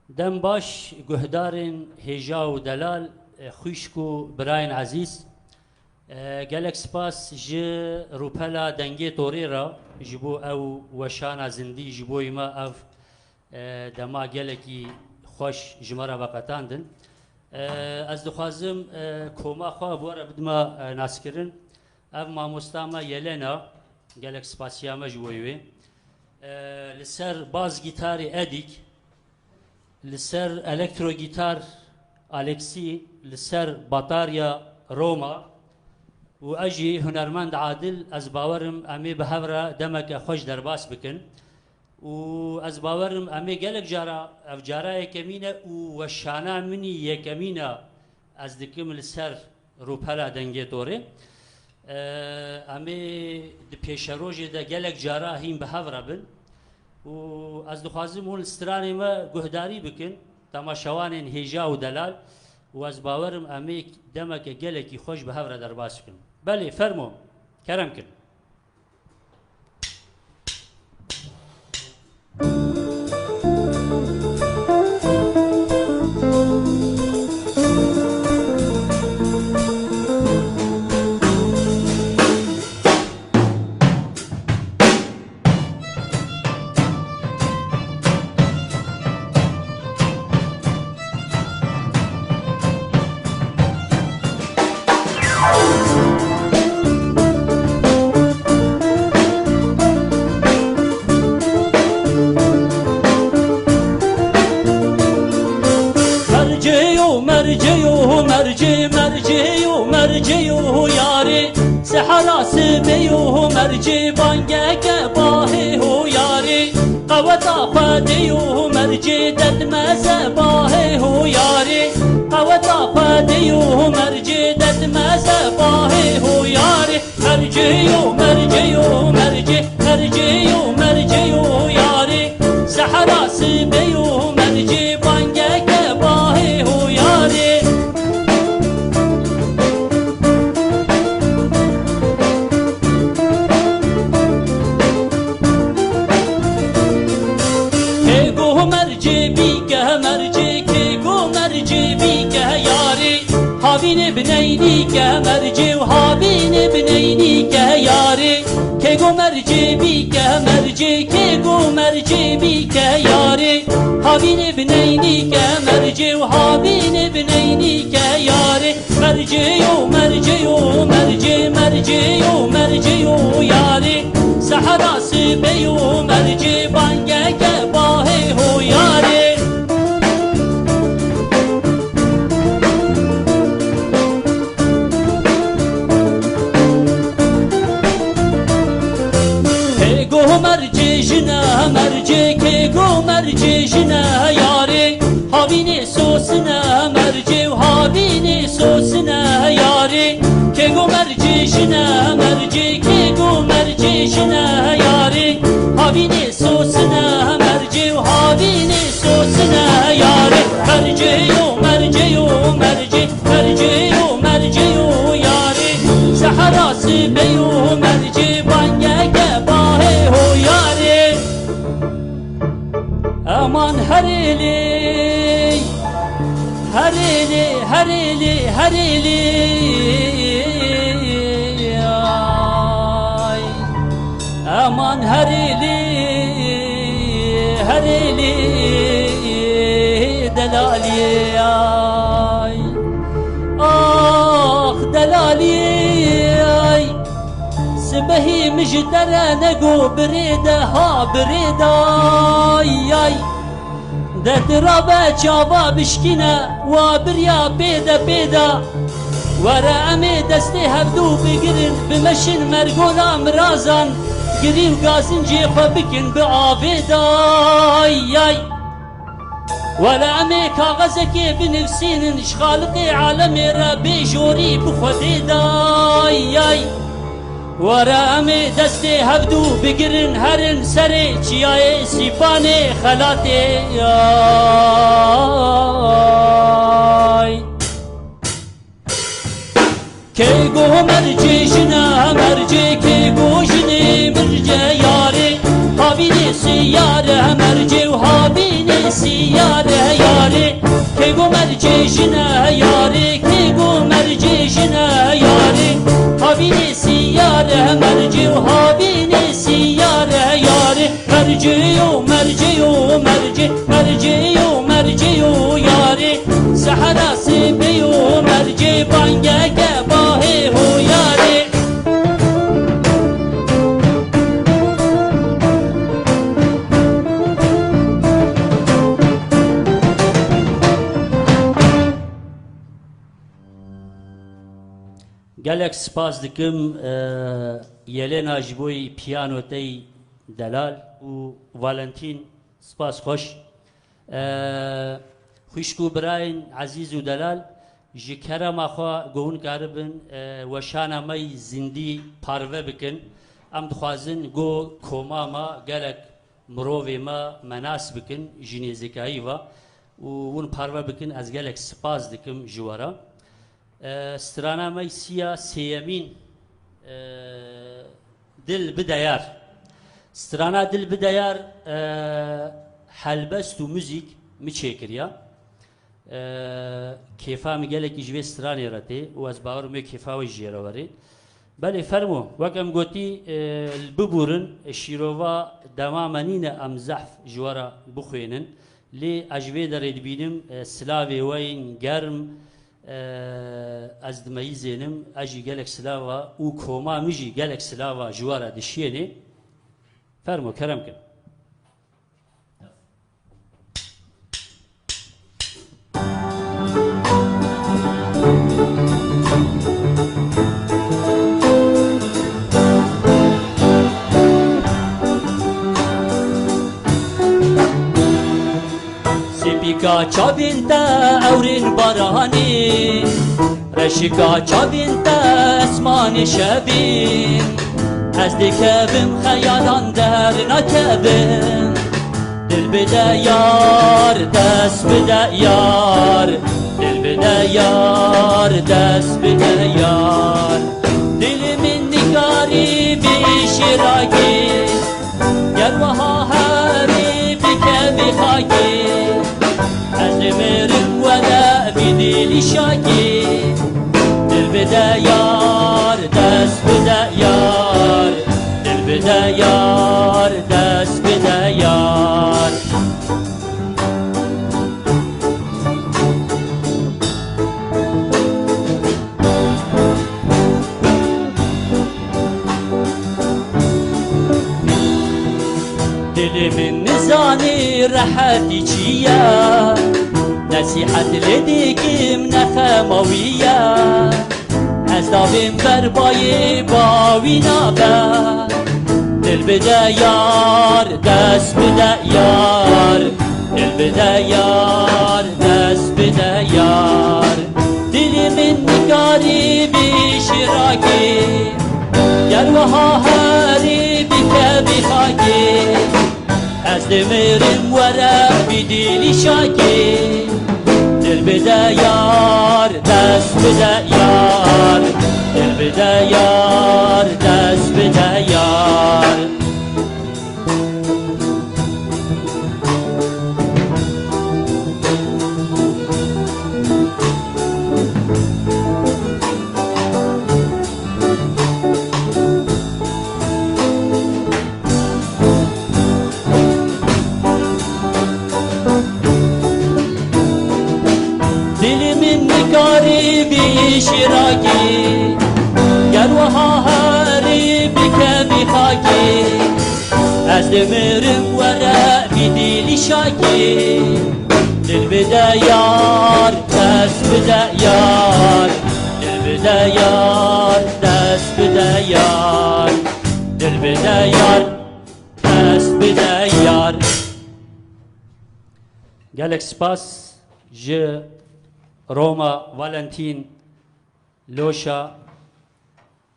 Dem baş guhdarên hêja û delal xwîşk û birayên ezîz gelek spas ji rûpela dengê torê ra ji bo ew weşana zîndî ji bo me ev dema gelekî xweş ji me re veqetandin. Ez dixwazim koma xwe bi we re bidime naskirin. Ev mamosta me Yelena gelek spasiya me ji bo wê li ser baz gîtarê Edik, li ser elektro gîtar Alexi, li ser batarya Roma û ez jî Hunermend Adil ez bawerim em ê bi hev re demeke xweş derbas bikin û ez bawerim em ê gelek jara ev cara yekemîn e û weşana minî yekemîn e ez dikim li ser rûpela dengê torê. Em ê di pêşerojê de gelek cara hîn bi hev re bin û ez dixwazim hûn li stranê me guhdarî bikin temaşewanên hêja û delal û ez bawerim em ê demeke gelekî xweş bi hev re derbas bikin. Belê fermo kerem kin. merceyo yari seharası beyo merci bangeke bahe ho yari qavata padeyo merci dedmeze bahe ho yari qavata padeyo merci dedmeze bahe ho yari merceyo merceyo merceyo yari seharası beyo merci bangeke bahe ho yari Habine bineyni ke merci habine bineyni ke yari ke go merci bi ke merci ke go merci bi ke yari habine bineyni ke merci habine bineyni ke yari merciyo merciyo merciyo yari saharası beyo merci bangeke bahe ho yari merci ke go merci jina yari habine sosina merci habine sosina yari ke go merci jina merci ke go merci jina yari habine sosina merci habine sosina yari merciyo yari saharası beyo merci bangeke bahe ho yari aman herili ay aman herili delali ay ah delali ay sebehi müjdere nego birede ha birede ay Dedrabe çava bişkine ve bir ya peda Vere emi desti hevdu bigirin bimeşin mergona mirazan Giriv gazinci xwe bikin bi aveda Vere emi kağezeke binivsinin işgaliki alemi re bejori bixwededa ورامي دستي هفدو بقرن هرن سري چياي سيباني خلاتي كيغو مرجي جنا مرجي كيغو جني مرجي ياري هابيني سيارة مرجي وهابيني سيارة merci jine yari ki go merci jine yari habini siyare merci habini siyare yari merciyo merciyo merci merciyo merciyo yari sahara sibiyo merci bangege bahi ho yari gelek spas dikim Yelena ji bo piyanotey delal û Valentin spas xweş xwîşk û birayên ezîz û delal ji kerema xwe gohûn karibin weşana me zîndî parve bikin em dixwazin got koma me gelek mirovê me menas bikin ji nêzîkayî ve û hûn parve bikin ez gelek spas dikim ji we re strana me siya sêyemîn dil bideyar strana dil bideyar helbest û müzik mi çêkiriya kêfa min gelekî ji vê stranê re tê û ez bawer me kêfa wê jî re werê belê fermo wek em gotî li bibûrin şîrova demamenîne em zehf ji we re bixwênin lê ez ji vê derê dibînim silavê weyên germ ez dimeyîzênim ez jî gelek silava û koma min jî gelek silava ji we re dişîyenê fermo kerem kin Sepika çabin te ewrên baranî reşika çabin te esmanê şebîn ez dikevim xeyalan der nakevim dil bide yar dest bide yar dil bide yar dest bide yar dilimin nigarî bi şîrakî gel weha herî bikevi xakî ez dimirim wede bi dilî şakî dil bide yar dest bide yar dil bide yar dest bide yar dilimin nizanî rehetî çiye nesihet ledikim nefemawiye ez davim berbayê bawî nabe dil bide yar dest bide yar dil bide yar dest bide yar dilimin nigarî bi şîrakî gel weha herî bikevî xakî ez dimirim were bi dilî şakî dil bide yar dest bide yar dil bide yar dest bide yar dilimin garibi şiraki gel weha herî bikevî xakî ez dimirim were bi dilî şakî dil bide yar dest bide yar dil bide yar dest bide yar dil bide yar dest bide yar gelek spas ji Roma, Valentin, Loşa,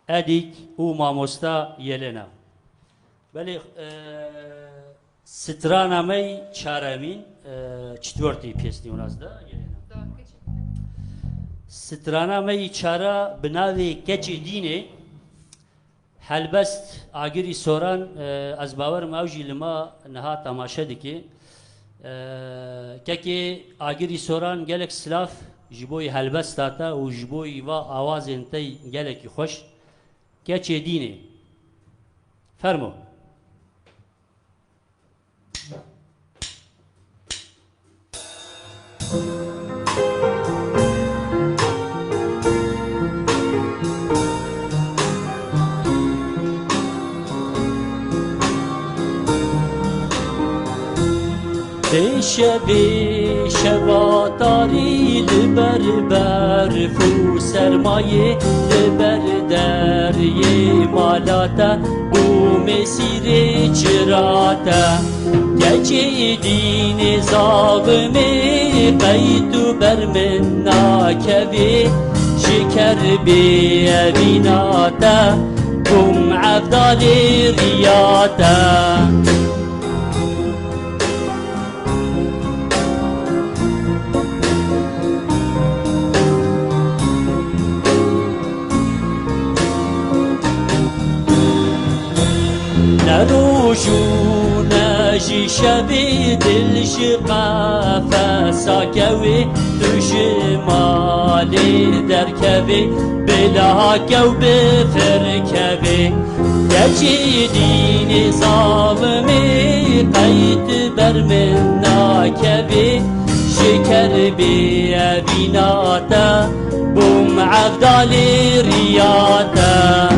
Edik û mamosta Yelena. Belê strana me çaremîn çetwirtî pêstî nas da Yelena. Strana me çara bi navê keçê dînê helbest agirî soran ez bawerim ew jî li me niha temaşe dike که آگری سوران گلک سلاف جبوی هلبست داتا و جبوی و آواز انتی گلکی خوش که چه دینه فرمو شبی شباتاری لبر برف و سرمایه لبر دریه مالاتا بو مسیر چراتا گچه دین ظالمه قیدو بر من ناکوی شکر بی بیناتا بوم عبدال ریاتا نروشو نجی شبی دل شقافه ساکوی تو شمالی درکوی بلا کو بفرکوی گچی دین ظالمی قید بر من ناکوی شکر بی بیناتا بوم عبدال ریاتا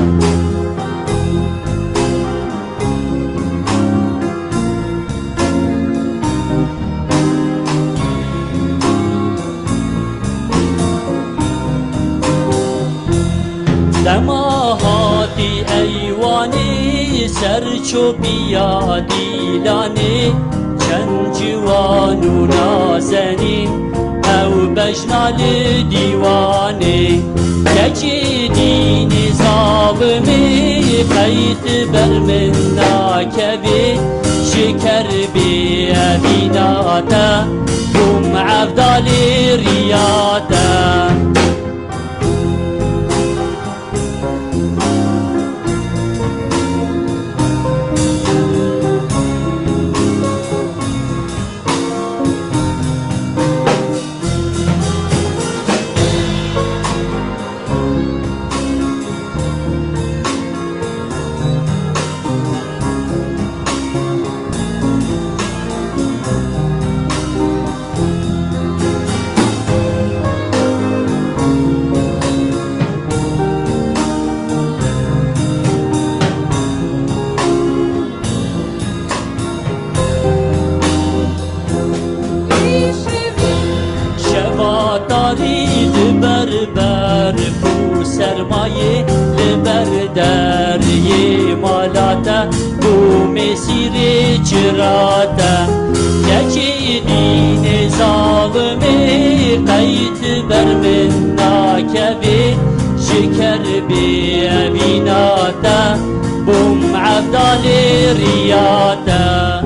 دماهاتی ایوانی سرچو بیا دیلانی چند جوان و نازنین او بجنال دیوانی یکی دین ظالمی قید بر من ناکوی شکر بی بیناتا بوم عبدال ریاتا سرمایه لبر دریه مالاتا بو مسیر چراتا یکی دین ظالمی قید بر من ناکوی شکر بی بیناتا بوم عبدال ریاتا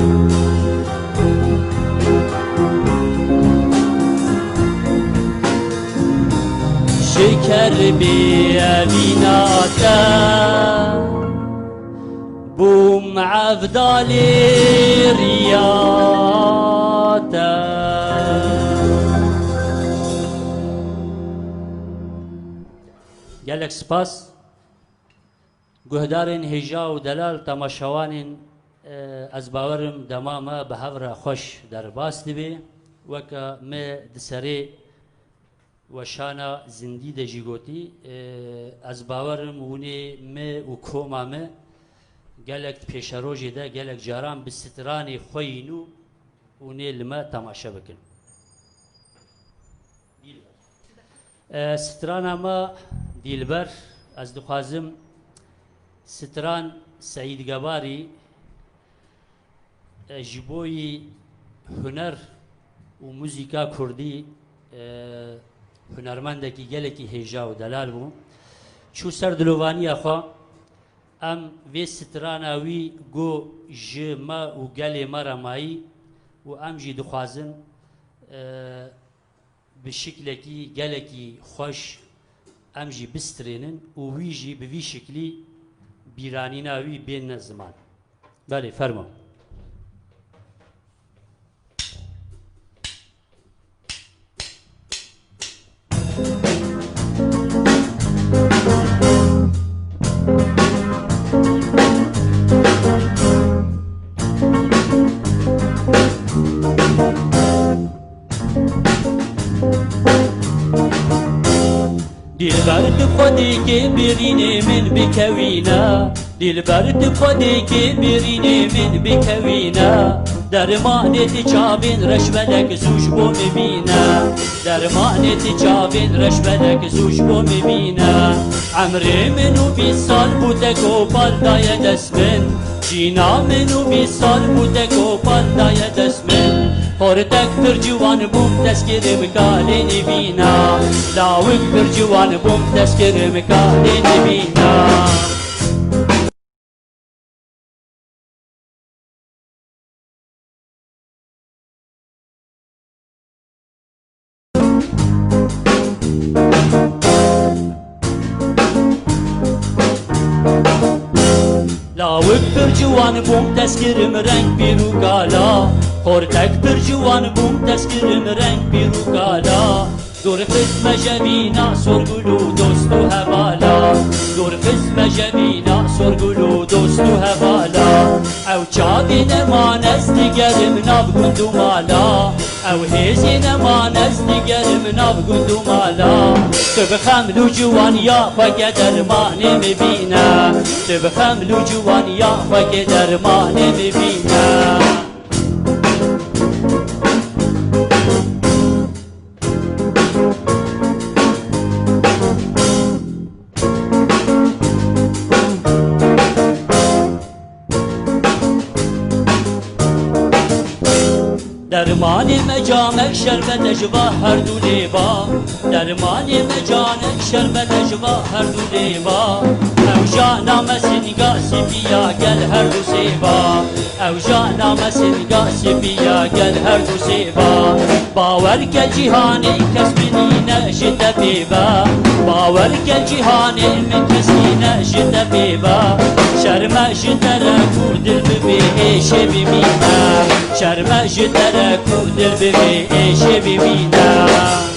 شکر بی بیناتا بوم عبدال ریاتا گلک سپاس گهدارین هیجا و دلال تماشاوانین از باورم دماما به هفره خوش در باس دبی وکا ما دسری وشانا زندی دجی گوتی از باورم ونی ما و کوما ما گلک پیشروجی ده گلک جاران به سترانی خوینو ونی لما تماشا بکن ستران ما دیلبر از دخوازم ستران سعید گباری جبوی هنر و موزیکا کردی هنرمنده کی گلکی هیجا و دلال بو چو سر دلوانی اخوا ام وی ستراناوی گو جما و گلی مرمایی و ام جی دخوازن به شکلکی گلکی خوش ام جی بسترینن و وی جی به وی شکلی بیرانی ناوی بین زمان بله فرما دلبر خودی که برینه من بکوینه دلبر خودی که برینه من بکوینه درمانت چاوین رشوه‌دک زوش بو میبینه درمانت چاوین رشوه‌دک زوش بو میبینه عمری منو 20 سال بوده گوپال دای دست من جینا منو 20 سال بوده گوپال دای دست من خورتک پر جوان بوم تسکرم کالی نبینا لاوک پر جوان بوم تسکرم کالی نبینا لاوک پر جوان بوم تسکرم رنگ بیرو کالا خورتک پر جوان بوم تسکرم رنگ بیرو کالا دور قسم جبینا سرگلو دوست و هوالا دور قسم جبینا سرگلو دوست و هوالا او چاوی نمان از دیگرم ناب گندو مالا او هیزی نمان از دیگرم ناب گندو مالا تو بخملو جوان یا فکر درمانه میبینا تو بخملو جوان یا فکر درمانه میبینا درمانی مجامک شربت جوا هر دو لیبا درمانی مجامک شربت جوا هر دو لیبا او جانا مسنگا سپیا گل هر دو سیبا او جانا مسنگا سپیا گل هر دو سیبا باور که جهانی کس منی نشد بیبا باور که جهانی من کسی نشد بیبا شرمش ترکو دل ببی ایشه ببینا شرمش ترکو دل ببی ایشه ببینا